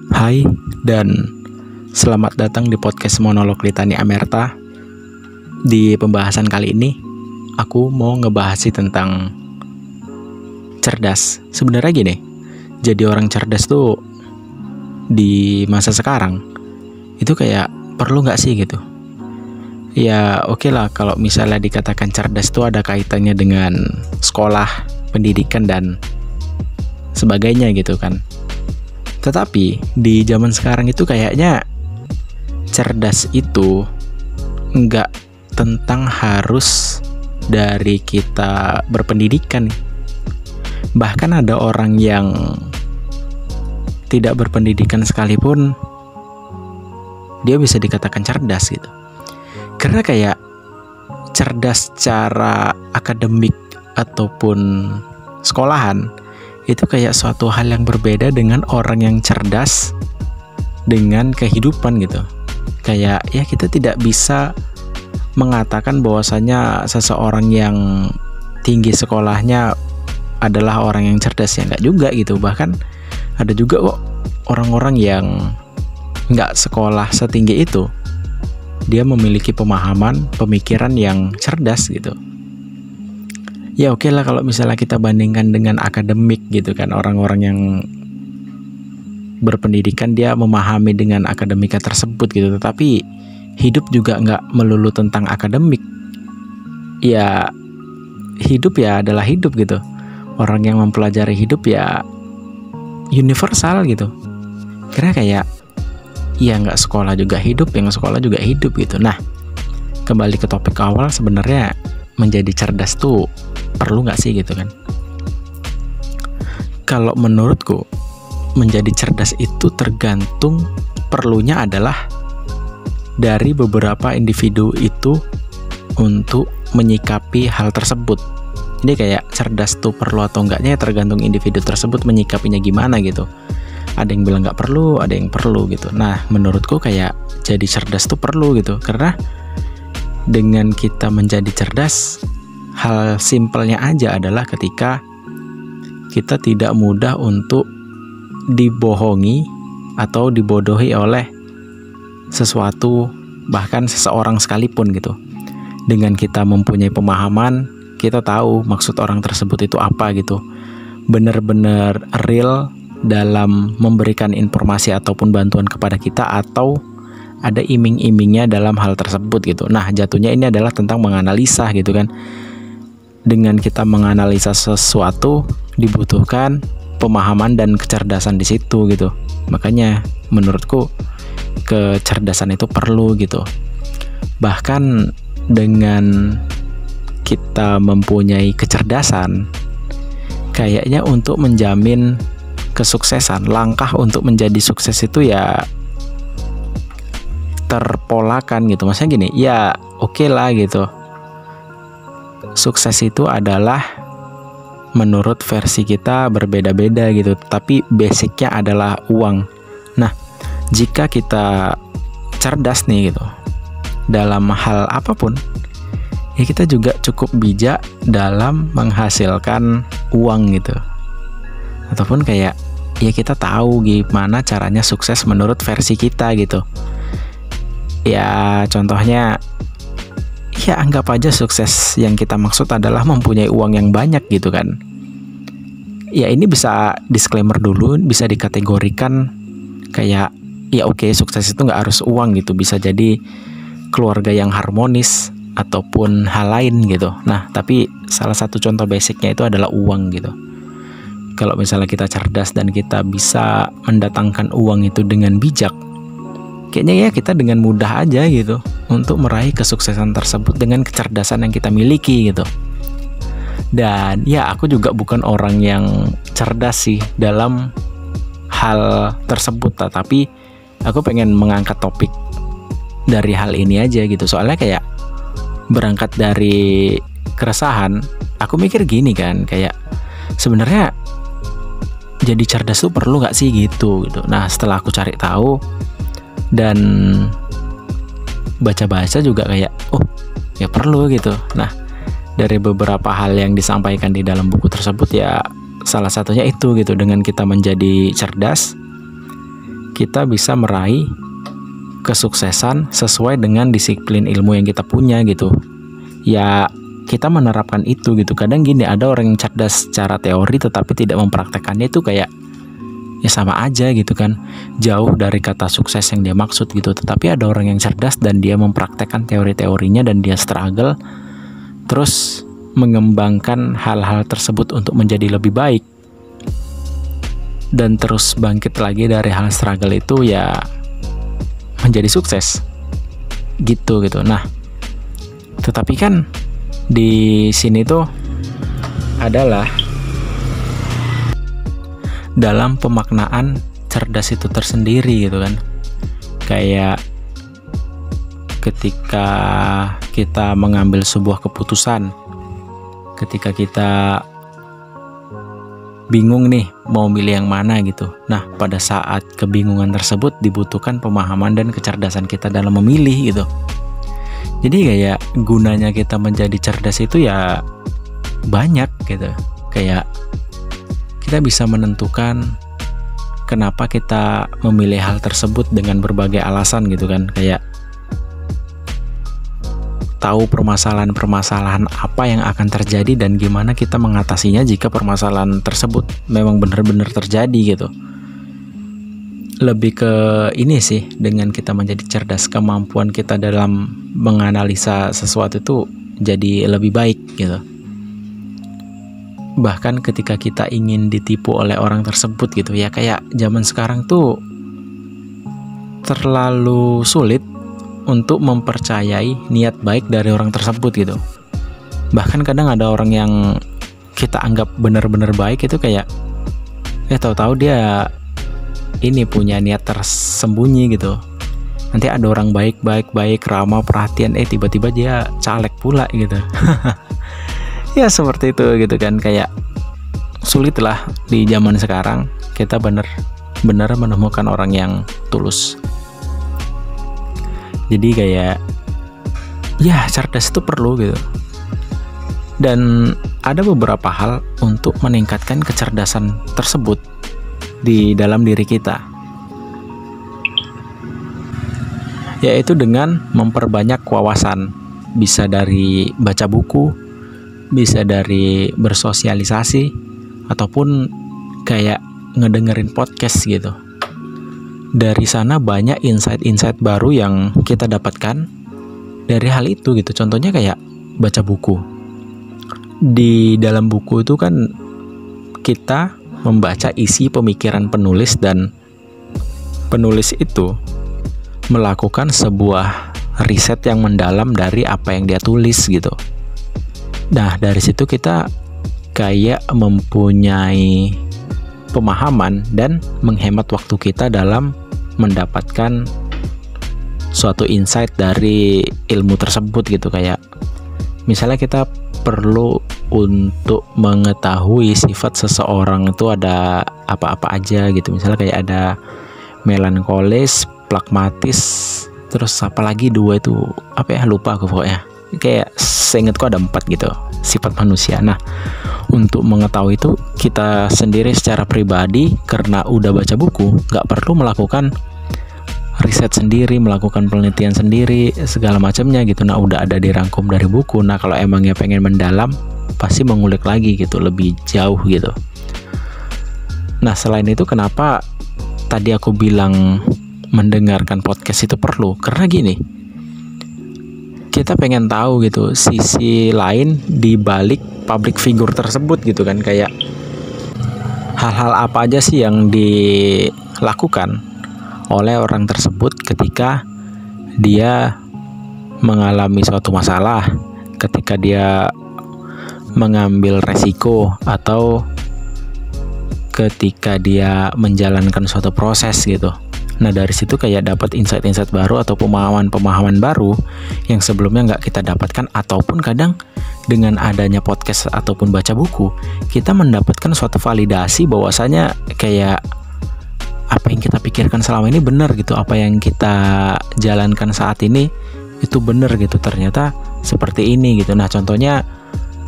Hai dan selamat datang di podcast Monolog Litani Amerta. Di pembahasan kali ini aku mau ngebahas tentang cerdas. Sebenarnya gini, jadi orang cerdas tuh di masa sekarang itu kayak perlu gak sih gitu. Ya oke lah kalau misalnya dikatakan cerdas tuh ada kaitannya dengan sekolah, pendidikan dan sebagainya gitu kan. Tetapi di zaman sekarang itu kayaknya cerdas itu nggak tentang harus dari kita berpendidikan. Bahkan ada orang yang tidak berpendidikan sekalipun dia bisa dikatakan cerdas gitu. Karena kayak cerdas secara akademik ataupun sekolahan itu kayak suatu hal yang berbeda dengan orang yang cerdas dengan kehidupan gitu. Kayak ya kita tidak bisa mengatakan bahwasanya seseorang yang tinggi sekolahnya adalah orang yang cerdas, ya nggak juga gitu. Bahkan ada juga kok orang-orang yang nggak sekolah setinggi itu, dia memiliki pemahaman, pemikiran yang cerdas gitu. Ya oke lah kalau misalnya kita bandingkan dengan akademik gitu kan, orang-orang yang berpendidikan dia memahami dengan akademika tersebut gitu. Tetapi hidup juga nggak melulu tentang akademik. Ya hidup ya adalah hidup gitu. Orang yang mempelajari hidup ya universal gitu. Karena kayak ya nggak sekolah juga hidup, yang sekolah juga hidup gitu. Nah kembali ke topik awal, sebenarnya menjadi cerdas tuh perlu nggak sih gitu kan? Kalau menurutku menjadi cerdas itu tergantung, perlunya adalah dari beberapa individu itu untuk menyikapi hal tersebut. Jadi kayak cerdas tuh perlu atau enggaknya tergantung individu tersebut menyikapinya gimana gitu. Ada yang bilang nggak perlu, ada yang perlu gitu. Nah menurutku kayak jadi cerdas tuh perlu gitu, karena dengan kita menjadi cerdas, hal simpelnya aja adalah ketika kita tidak mudah untuk dibohongi atau dibodohi oleh sesuatu, bahkan seseorang sekalipun gitu. Dengan kita mempunyai pemahaman, kita tahu maksud orang tersebut itu apa gitu. Benar-benar real dalam memberikan informasi ataupun bantuan kepada kita, atau ada iming-imingnya dalam hal tersebut gitu. Nah jatuhnya ini adalah tentang menganalisa gitu kan. Dengan kita menganalisa sesuatu dibutuhkan pemahaman dan kecerdasan di situ gitu. Makanya menurutku kecerdasan itu perlu gitu. Bahkan dengan kita mempunyai kecerdasan, kayaknya untuk menjamin kesuksesan, langkah untuk menjadi sukses itu ya terpolakan gitu. Maksudnya gini, ya oke lah gitu. Sukses itu adalah menurut versi kita berbeda-beda gitu, tapi basicnya adalah uang. Nah, jika kita cerdas nih gitu dalam hal apapun, ya kita juga cukup bijak dalam menghasilkan uang gitu. Ataupun kayak ya kita tahu gimana caranya sukses menurut versi kita gitu. Ya contohnya, ya anggap aja sukses yang kita maksud adalah mempunyai uang yang banyak gitu kan. Ya ini bisa disclaimer dulu, bisa dikategorikan kayak ya oke, sukses itu nggak harus uang gitu, bisa jadi keluarga yang harmonis ataupun hal lain gitu. Nah tapi salah satu contoh basicnya itu adalah uang gitu. Kalau misalnya kita cerdas dan kita bisa mendatangkan uang itu dengan bijak, kayaknya ya kita dengan mudah aja gitu untuk meraih kesuksesan tersebut dengan kecerdasan yang kita miliki gitu. Dan ya aku juga bukan orang yang cerdas sih dalam hal tersebut, tapi aku pengen mengangkat topik dari hal ini aja gitu. Soalnya kayak berangkat dari keresahan, aku mikir gini kan, kayak sebenarnya jadi cerdas tuh perlu gak sih gitu. Nah setelah aku cari tahu dan baca-baca juga kayak oh ya perlu gitu. Nah dari beberapa hal yang disampaikan di dalam buku tersebut ya salah satunya itu gitu, dengan kita menjadi cerdas kita bisa meraih kesuksesan sesuai dengan disiplin ilmu yang kita punya gitu. Ya kita menerapkan itu gitu. Kadang gini, ada orang yang cerdas secara teori tetapi tidak mempraktekannya, itu kayak ya sama aja gitu kan, jauh dari kata sukses yang dia maksud gitu. Tetapi ada orang yang cerdas dan dia mempraktekkan teori-teorinya dan dia struggle terus mengembangkan hal-hal tersebut untuk menjadi lebih baik dan terus bangkit lagi dari hal struggle itu, ya menjadi sukses gitu. Nah, tetapi kan di sini tuh adalah dalam pemaknaan cerdas itu tersendiri gitu kan. Kayak ketika kita mengambil sebuah keputusan, ketika kita bingung nih mau milih yang mana gitu. Nah, pada saat kebingungan tersebut dibutuhkan pemahaman dan kecerdasan kita dalam memilih gitu. Jadi kayak gunanya kita menjadi cerdas itu ya banyak gitu. Kayak kita bisa menentukan kenapa kita memilih hal tersebut dengan berbagai alasan gitu kan. Kayak tahu permasalahan-permasalahan apa yang akan terjadi dan gimana kita mengatasinya jika permasalahan tersebut memang benar-benar terjadi gitu. Lebih ke ini sih, dengan kita menjadi cerdas, kemampuan kita dalam menganalisa sesuatu itu jadi lebih baik gitu. Bahkan ketika kita ingin ditipu oleh orang tersebut gitu ya, kayak zaman sekarang tuh terlalu sulit untuk mempercayai niat baik dari orang tersebut gitu. Bahkan kadang ada orang yang kita anggap benar-benar baik itu kayak tahu-tahu dia ini punya niat tersembunyi gitu. Nanti ada orang baik ramah, perhatian, tiba-tiba dia caleg pula gitu. Ya seperti itu gitu kan. Kayak sulit lah di zaman sekarang kita benar-benar menemukan orang yang tulus. Jadi kayak ya cerdas itu perlu gitu. Dan ada beberapa hal untuk meningkatkan kecerdasan tersebut di dalam diri kita, yaitu dengan memperbanyak wawasan. Bisa dari baca buku, bisa dari bersosialisasi, ataupun kayak ngedengerin podcast gitu. Dari sana banyak insight-insight baru yang kita dapatkan dari hal itu gitu. Contohnya kayak baca buku. Di dalam buku itu kan kita membaca isi pemikiran penulis, dan penulis itu melakukan sebuah riset yang mendalam dari apa yang dia tulis gitu. Nah, dari situ kita kayak mempunyai pemahaman dan menghemat waktu kita dalam mendapatkan suatu insight dari ilmu tersebut gitu. Kayak misalnya kita perlu untuk mengetahui sifat seseorang itu ada apa-apa aja gitu. Misalnya kayak ada melankolis, pragmatis, terus apalagi dua itu lupa aku pokoknya. Kayak seingatku ada 4 gitu sifat manusia. Nah, untuk mengetahui itu kita sendiri secara pribadi, karena udah baca buku, nggak perlu melakukan riset sendiri, melakukan penelitian sendiri, segala macamnya gitu. Nah, udah ada dirangkum dari buku. Nah, kalau emangnya pengen mendalam, pasti mengulik lagi gitu, lebih jauh gitu. Nah, selain itu kenapa tadi aku bilang mendengarkan podcast itu perlu? Karena gini, kita pengen tahu gitu sisi lain di balik public figure tersebut gitu kan. Kayak hal-hal apa aja sih yang dilakukan oleh orang tersebut ketika dia mengalami suatu masalah, ketika dia mengambil resiko, atau ketika dia menjalankan suatu proses gitu. Nah, dari situ kayak dapat insight-insight baru atau pemahaman-pemahaman baru yang sebelumnya nggak kita dapatkan. Ataupun kadang dengan adanya podcast ataupun baca buku, kita mendapatkan suatu validasi bahwasanya kayak apa yang kita pikirkan selama ini benar gitu, apa yang kita jalankan saat ini itu benar gitu, ternyata seperti ini gitu. Nah, contohnya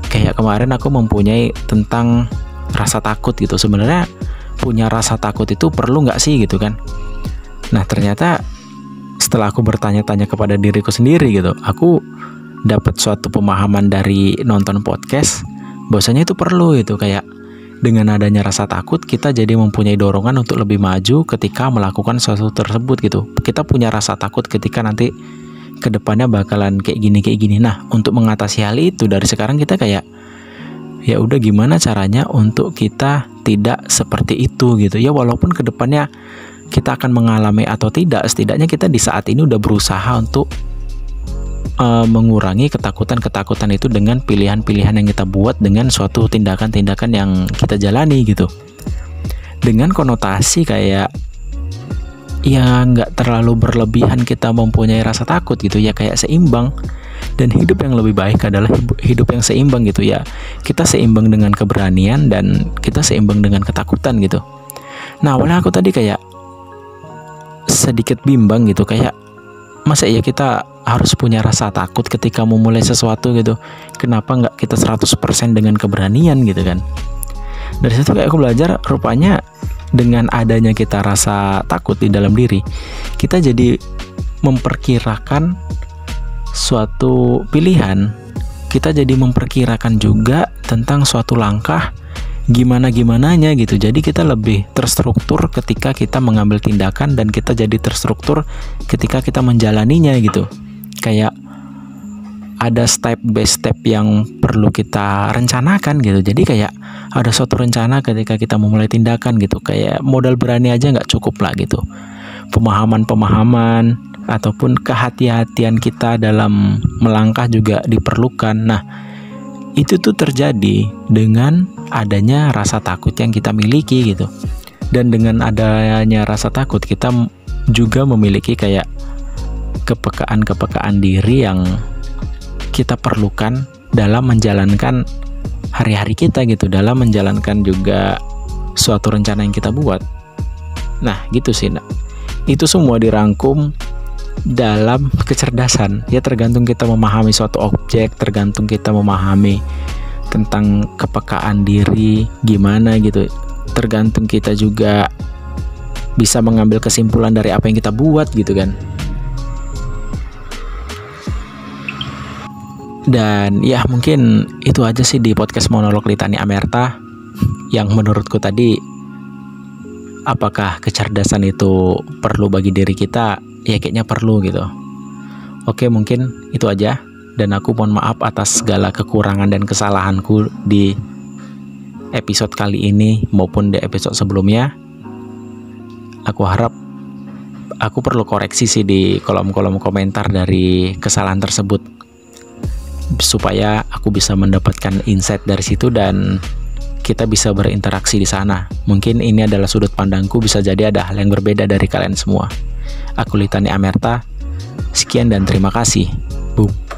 kayak kemarin aku mempunyai tentang rasa takut gitu. Sebenarnya punya rasa takut itu perlu nggak sih gitu kan? Nah ternyata setelah aku bertanya-tanya kepada diriku sendiri gitu, aku dapat suatu pemahaman dari nonton podcast bahwasanya itu perlu itu, kayak dengan adanya rasa takut kita jadi mempunyai dorongan untuk lebih maju ketika melakukan sesuatu tersebut gitu. Kita punya rasa takut ketika nanti kedepannya bakalan kayak gini. Nah untuk mengatasi hal itu dari sekarang kita kayak ya udah gimana caranya untuk kita tidak seperti itu gitu ya, walaupun kedepannya kita akan mengalami atau tidak, setidaknya kita di saat ini udah berusaha untuk mengurangi ketakutan itu dengan pilihan-pilihan yang kita buat, dengan suatu tindakan-tindakan yang kita jalani gitu, dengan konotasi kayak ya nggak terlalu berlebihan kita mempunyai rasa takut gitu ya, kayak seimbang. Dan hidup yang lebih baik adalah hidup yang seimbang gitu ya, kita seimbang dengan keberanian dan kita seimbang dengan ketakutan gitu. Nah awalnya aku tadi kayak sedikit bimbang gitu, kayak masa iya kita harus punya rasa takut ketika memulai sesuatu gitu, kenapa nggak kita 100% dengan keberanian gitu kan. Dari situ kayak aku belajar, rupanya dengan adanya kita rasa takut di dalam diri, kita jadi memperkirakan suatu pilihan, kita jadi memperkirakan juga tentang suatu langkah gimana-gimananya gitu. Jadi kita lebih terstruktur ketika kita mengambil tindakan, dan kita jadi terstruktur ketika kita menjalaninya gitu. Kayak ada step by step yang perlu kita rencanakan gitu. Jadi kayak ada suatu rencana ketika kita memulai tindakan gitu. Kayak modal berani aja nggak cukup lah gitu. Pemahaman ataupun kehati-hatian kita dalam melangkah juga diperlukan. Nah itu tuh terjadi dengan adanya rasa takut yang kita miliki gitu. Dan dengan adanya rasa takut kita juga memiliki kayak kepekaan diri yang kita perlukan dalam menjalankan hari-hari kita gitu, dalam menjalankan juga suatu rencana yang kita buat. Nah gitu sih, itu semua dirangkum dalam kecerdasan ya, tergantung kita memahami suatu objek, tergantung kita memahami tentang kepekaan diri gimana gitu, tergantung kita juga bisa mengambil kesimpulan dari apa yang kita buat gitu kan. Dan ya mungkin itu aja sih di podcast monolog Litani Amerta yang menurutku tadi, apakah kecerdasan itu perlu bagi diri kita? Ya kayaknya perlu gitu. Oke mungkin itu aja, dan aku mohon maaf atas segala kekurangan dan kesalahanku di episode kali ini maupun di episode sebelumnya. Aku harap aku perlu koreksi sih di kolom-kolom komentar dari kesalahan tersebut, supaya aku bisa mendapatkan insight dari situ dan kita bisa berinteraksi di sana. Mungkin ini adalah sudut pandangku, bisa jadi ada hal yang berbeda dari kalian semua. Aku Litani Amerta, sekian dan terima kasih. Boom.